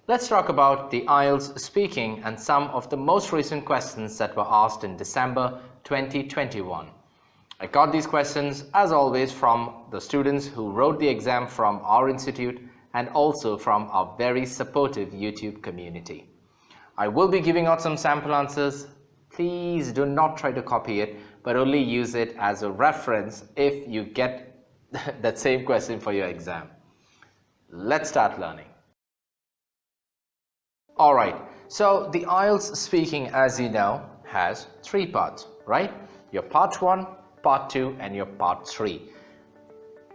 Let's talk about the IELTS speaking and some of the most recent questions that were asked in December 2021. I got these questions as always from the students who wrote the exam from our institute and also from our very supportive YouTube community. I will be giving out some sample answers. Please do not try to copy it, but only use it as a reference if you get that same question for your exam. Let's start learning. Alright, so the IELTS speaking, as you know, has three parts, right? Your part 1, part 2 and your part 3.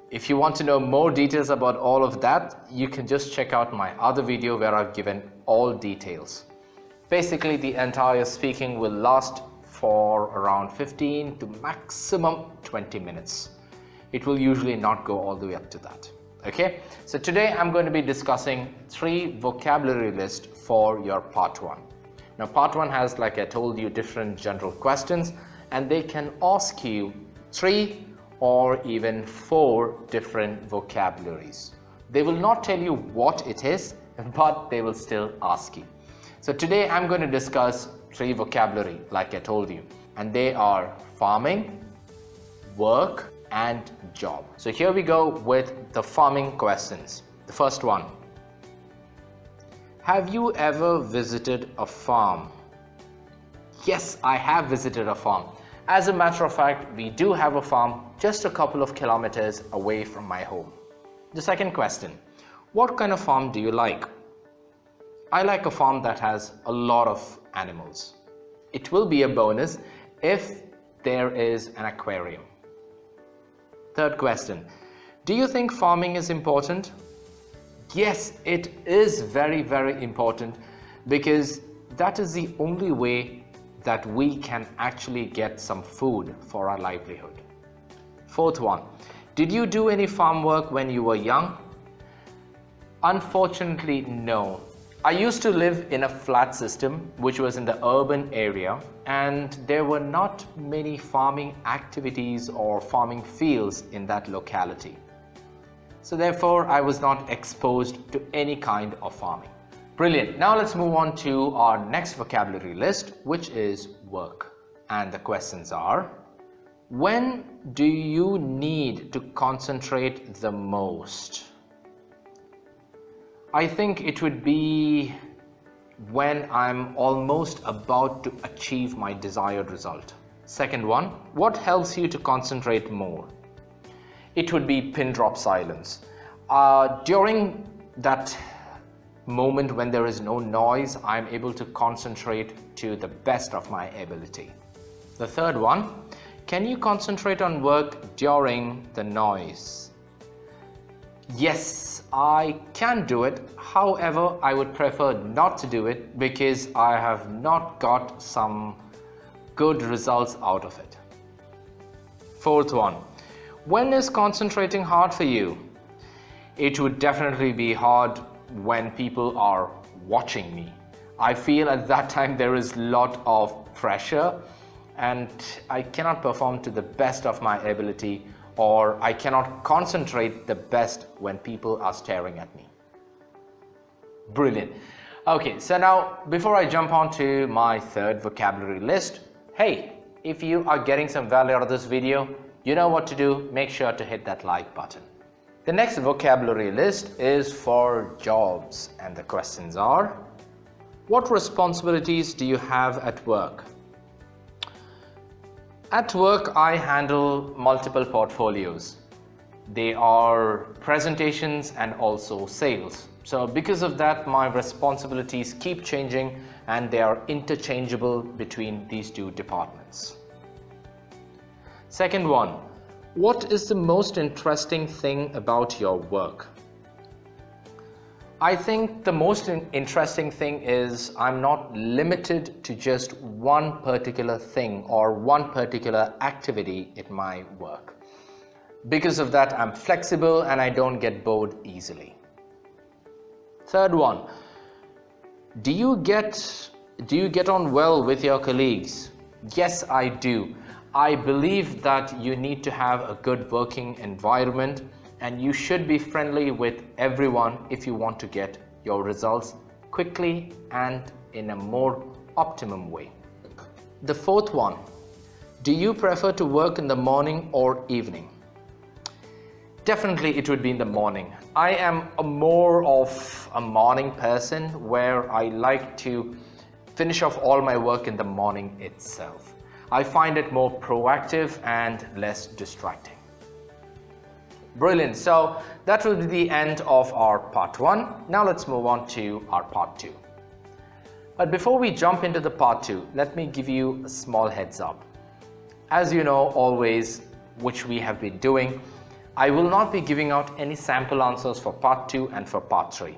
If you want to know more details about all of that, you can just check out my other video where I've given all details. Basically, the entire speaking will last for around 15 to maximum 20 minutes. It will usually not go all the way up to that. Okay, so today I'm going to be discussing 3 vocabulary lists for your part 1. Now part 1 has, like I told you, different general questions, and they can ask you 3 or even 4 different vocabularies. They will not tell you what it is, but they will still ask you. So today I'm going to discuss 3 vocabulary, like I told you, and they are farming, work and job. So here we go with the farming questions. The first one: have you ever visited a farm? Yes, I have visited a farm. As a matter of fact, we do have a farm just a couple of kilometers away from my home. The second question: what kind of farm do you like? I like a farm that has a lot of animals. It will be a bonus if there is an aquarium. Third question: do you think farming is important? Yes, it is very, very important, because that is the only way that we can actually get some food for our livelihood. Fourth one: did you do any farm work when you were young? Unfortunately, no. I used to live in a flat system which was in the urban area, and there were not many farming activities or farming fields in that locality. So therefore I was not exposed to any kind of farming. Brilliant. Now let's move on to our next vocabulary list, which is work. And the questions are: when do you need to concentrate the most? I think it would be when I'm almost about to achieve my desired result. Second one: what helps you to concentrate more? It would be pin drop silence. During that moment when there is no noise, I'm able to concentrate to the best of my ability. The third one: can you concentrate on work during the noise? Yes, I can do it. However, I would prefer not to do it because I have not got some good results out of it. Fourth one: when is concentrating hard for you? It would definitely be hard when people are watching me. I feel at that time there is a lot of pressure and I cannot perform to the best of my ability, or I cannot concentrate the best when people are staring at me. Brilliant. Okay, so now before I jump on to my third vocabulary list, hey, if you are getting some value out of this video, you know what to do. Make sure to hit that like button. The next vocabulary list is for jobs, and the questions are: what responsibilities do you have at work? At work, I handle multiple portfolios. They are presentations and also sales. So because of that, my responsibilities keep changing and they are interchangeable between these two departments. Second one: what is the most interesting thing about your work? I think the most interesting thing is I'm not limited to just one particular thing or one particular activity in my work. Because of that, I'm flexible and I don't get bored easily. Third one: do you get on well with your colleagues? Yes, I do. I believe that you need to have a good working environment and you should be friendly with everyone if you want to get your results quickly and in a more optimum way. The fourth one, do you prefer to work in the morning or evening? Definitely it would be in the morning. I am more of a morning person where I like to finish off all my work in the morning itself. I find it more proactive and less distracting. Brilliant. So that will be the end of our part 1. Now let's move on to our part 2. But before we jump into the part 2, let me give you a small heads up. As you know always, which we have been doing, I will not be giving out any sample answers for part 2 and for part 3.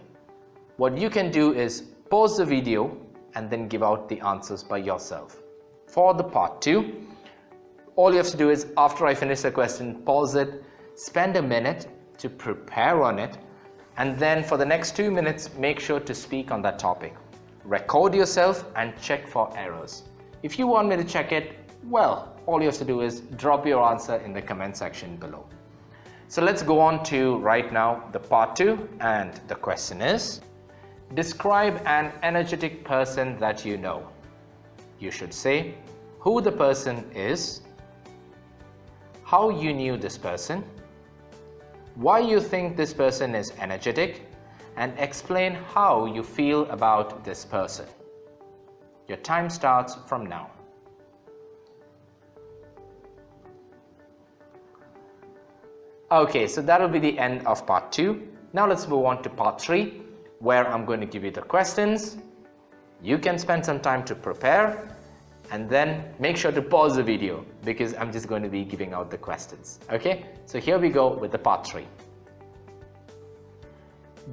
What you can do is pause the video and then give out the answers by yourself. For the part 2, all you have to do is, after I finish the question, pause it, spend a minute to prepare on it, and then for the next 2 minutes, make sure to speak on that topic. Record yourself and check for errors. If you want me to check it, well, all you have to do is drop your answer in the comment section below. So let's go on to right now the part 2, and the question is, describe an energetic person that you know. You should say who the person is, how you knew this person, why you think this person is energetic, and explain how you feel about this person. Your time starts from now. Okay, so that will be the end of part 2. Now let's move on to part 3, where I'm going to give you the questions. You can spend some time to prepare, and then make sure to pause the video because I'm just going to be giving out the questions. Okay, so here we go with the part 3.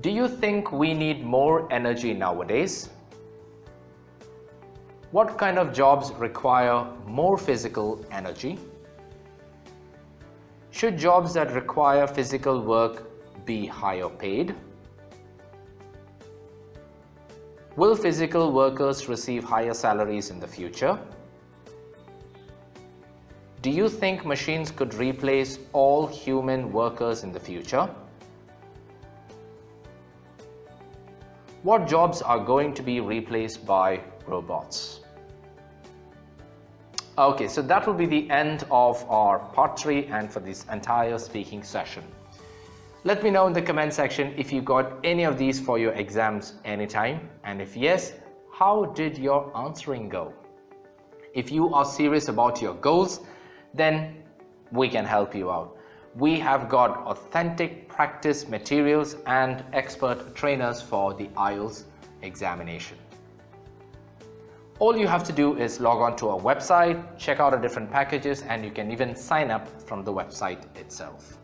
Do you think we need more energy nowadays? What kind of jobs require more physical energy? Should jobs that require physical work be higher paid? Will physical workers receive higher salaries in the future? Do you think machines could replace all human workers in the future? What jobs are going to be replaced by robots? Okay, so that will be the end of our part 3 and for this entire speaking session. Let me know in the comment section if you got any of these for your exams anytime, and if yes, how did your answering go? If you are serious about your goals, then we can help you out. We have got authentic practice materials and expert trainers for the IELTS examination. All you have to do is log on to our website, check out our different packages, and you can even sign up from the website itself.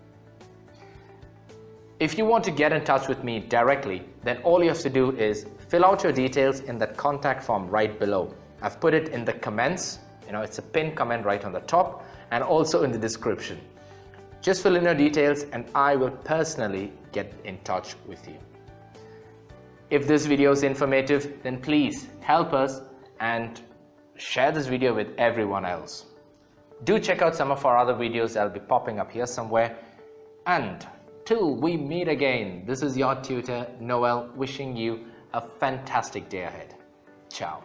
If you want to get in touch with me directly, then all you have to do is fill out your details in that contact form right below. I've put it in the comments, it's a pinned comment right on the top, and also in the description. Just fill in your details and I will personally get in touch with you. If this video is informative, then please help us and share this video with everyone else. Do check out some of our other videos that will be popping up here somewhere. And till we meet again, this is your tutor Noel, wishing you a fantastic day ahead. Ciao.